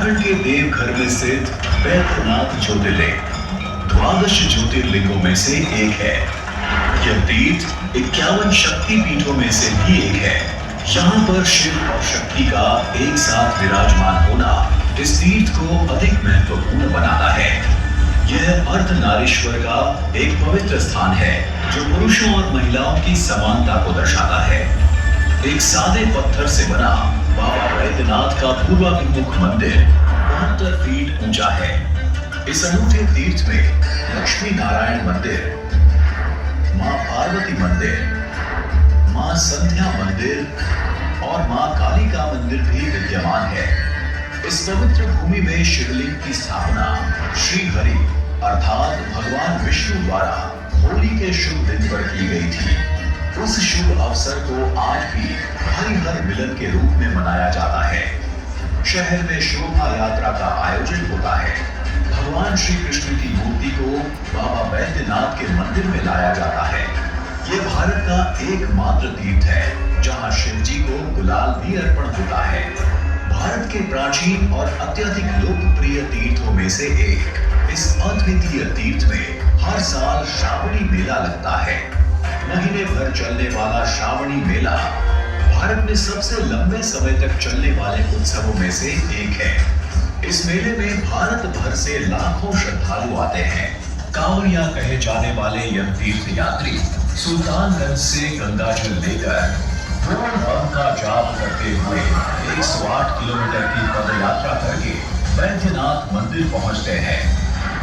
झारखंड के देवघर में स्थित बैद्यनाथ ज्योतिर्लिंग द्वादश ज्योतिर्लिंगों में से एक है। यह तीर्थ 51 शक्ति पीठों में से भी एक है। यहाँ पर शिव और शक्ति का एक साथ विराजमान होना इस तीर्थ को अधिक महत्वपूर्ण बनाता है। यह अर्धनारीश्वर का एक पवित्र स्थान है जो पुरुषों और महिलाओं की समानता को दर्शाता है। एक सादे पत्थर से बना बाबा बैद्यनाथ का पूर्वाभिमुख मंदिर 72 फीट ऊंचा है। इस अनूठे तीर्थ में लक्ष्मी नारायण मंदिर, मां पार्वती मंदिर, मां संध्या मंदिर और मां काली का मंदिर भी विद्यमान है। इस पवित्र भूमि में शिवलिंग की स्थापना श्री हरि अर्थात भगवान विष्णु द्वारा होली के शुभ दिन पर की गई थी। उस शुभ अवसर को आज भी हरिहर मिलन के रूप में मनाया जाता है। शहर में शोभा यात्रा का आयोजन होता है। भगवान श्री कृष्ण की मूर्ति को बाबा बैद्यनाथ के मंदिर में लाया जाता है। ये भारत का एकमात्र तीर्थ है जहां शिव जी को गुलाल भी अर्पण होता है। भारत के प्राचीन और अत्यधिक लोकप्रिय तीर्थों में से एक इस अद्वितीय तीर्थ में हर साल श्रावणी मेला लगता है। महीने भर चलने वाला श्रावणी मेला भारत में सबसे लंबे समय तक चलने वाले उत्सवों में से एक है। इस मेले में भारत भर से लाखों श्रद्धालु आते हैं। कांवड़िया कहे जाने वाले यह तीर्थ यात्री सुल्तानगंज से गंगाजल लेकर बोल बम का जाप करते हुए 108 किलोमीटर की पद यात्रा करके बैद्यनाथ मंदिर पहुंचते हैं।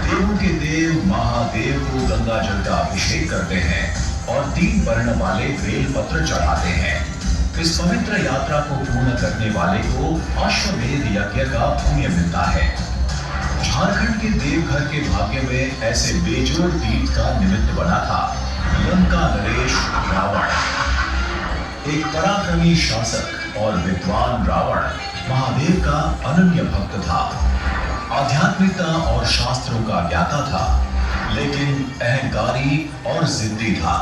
देवों के देव महादेव को गंगाजल का अभिषेक करते हैं और 3 वर्ण वाले बेल पत्र चढ़ाते हैं। इस पवित्र यात्रा को पूर्ण करने वाले को अश्वमेध यज्ञ का पुण्य मिलता है। झारखंड के देवघर के भाग्य में ऐसे बेजोड़ तीर्थ का निमित्त बना था लंका नरेश रावण। एक पराक्रमी शासक और विद्वान रावण महादेव का अनन्य भक्त था। आध्यात्मिकता और शास्त्रों का ज्ञाता था, लेकिन अहंकारी और जिद्दी था।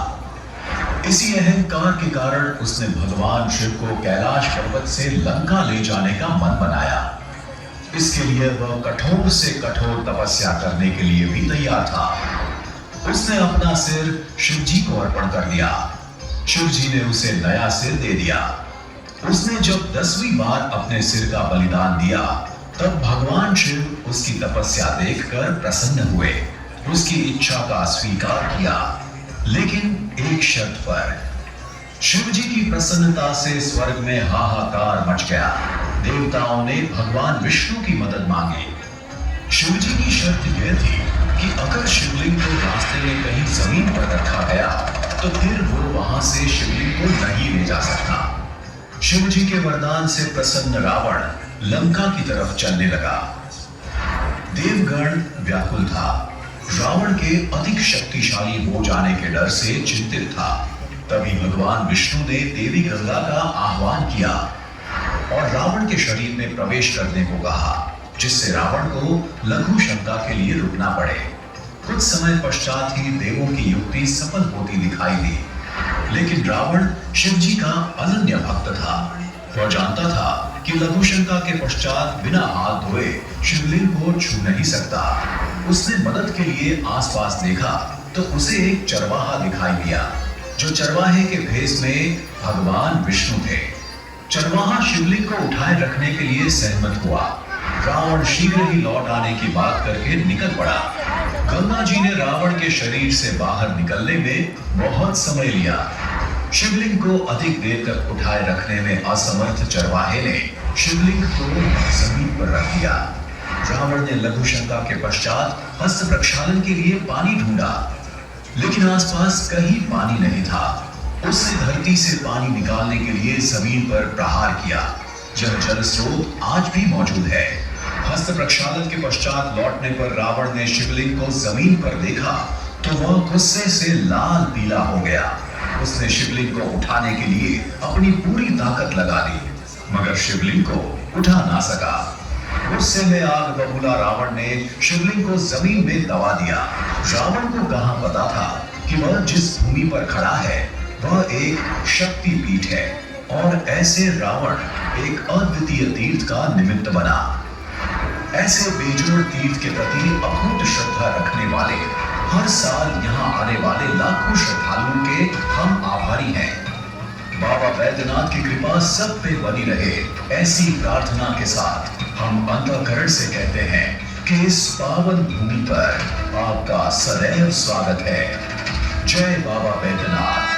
इसी अहंकार के कारण उसने भगवान शिव को कैलाश पर्वत से लंका ले जाने का मन बनाया। इसके लिए वह कठोर से कठोर तपस्या करने के लिए भी तैयार था। उसने अपना सिर शिव जी को अर्पण कर दिया। शिव जी ने उसे नया सिर दे दिया। उसने जब 10वीं बार अपने सिर का बलिदान दिया, तब भगवान शिव उसकी तपस्या देखकर प्रसन्न हुए, उसकी इच्छा का स्वीकार किया, लेकिन एक शर्त पर। शिव जी की प्रसन्नता से स्वर्ग में हाहाकार मच गया। देवताओं ने भगवान विष्णु की मदद मांगी। शिव जी की शर्त यह थी कि अगर शिवलिंग को रास्ते में कहीं जमीन पर रखा गया तो फिर वो वहां से शिवलिंग को नहीं ले जा सकता। शिव जी के वरदान से प्रसन्न रावण लंका की तरफ चलने लगा। देवगण व्याकुल था। रावण के अधिक शक्तिशाली हो जाने के डर से चिंतित था। तभी भगवान विष्णु ने देवी गंगा का आह्वान किया और रावण के शरीर में प्रवेश करने को कहा, जिससे रावण को लघु शंका के लिए रुकना पड़े। कुछ समय पश्चात ही देवों की युक्ति सफल होती दिखाई दी, लेकिन रावण शिव जी का अनन्य भक्त था। वह जानता था कि लघु शंका के पश्चात बिना हाथ धोए शिवलिंग को छू नहीं सकता। उसने मदद के लिए आसपास देखा तो उसे एक चरवाहा दिखाई दिया, जो चरवाहे के भेष में भगवान विष्णु थे। चरवाहा शिवलिंग को उठाए रखने के लिए सहमत हुआ। रावण शीघ्र ही लौट आने की बात करके निकल पड़ा। गंगा जी ने रावण के शरीर से बाहर निकलने में बहुत समय लिया। शिवलिंग को अधिक देर तक उठाए रखने में असमर्थ चरवाहे ने शिवलिंग को जमीन पर रख दिया। रावण ने लघु शंका के पश्चात हस्त प्रक्षालन के लिए पानी ढूंढा, लेकिन आसपास कहीं पानी नहीं था। उसने धरती से पानी निकालने के लिए जमीन पर प्रहार किया। यह जल स्रोत आज भी मौजूद है। हस्त प्रक्षालन के पश्चात लौटने पर रावण ने शिवलिंग को जमीन पर देखा तो वह गुस्से से लाल पीला हो गया। उसने शिवलिंग को उठाने के लिए अपनी पूरी ताकत लगा दी, मगर शिवलिंग को उठा ना सका। गुस्से में आग बबूला रावण ने शिवलिंग को जमीन में दबा दिया। रावण को कहां पता था कि वह जिस भूमि पर खड़ा है वह एक शक्ति पीठ है और ऐसे रावण एक अद्वितीय तीर्थ का निमित्त बना। ऐसे बेजोड़ तीर्थ के प्रति अखूट श्रद्धा रखने वाले हर साल यहाँ आने वाले लाखों श्रद्धालुओं के हम आभारी हैं। बाबा बैद्यनाथ की कृपा सब पे बनी रहे, ऐसी प्रार्थना के साथ हम अंतःकरण से कहते हैं कि इस पावन भूमि पर आपका सदैव स्वागत है। जय बाबा बैद्यनाथ।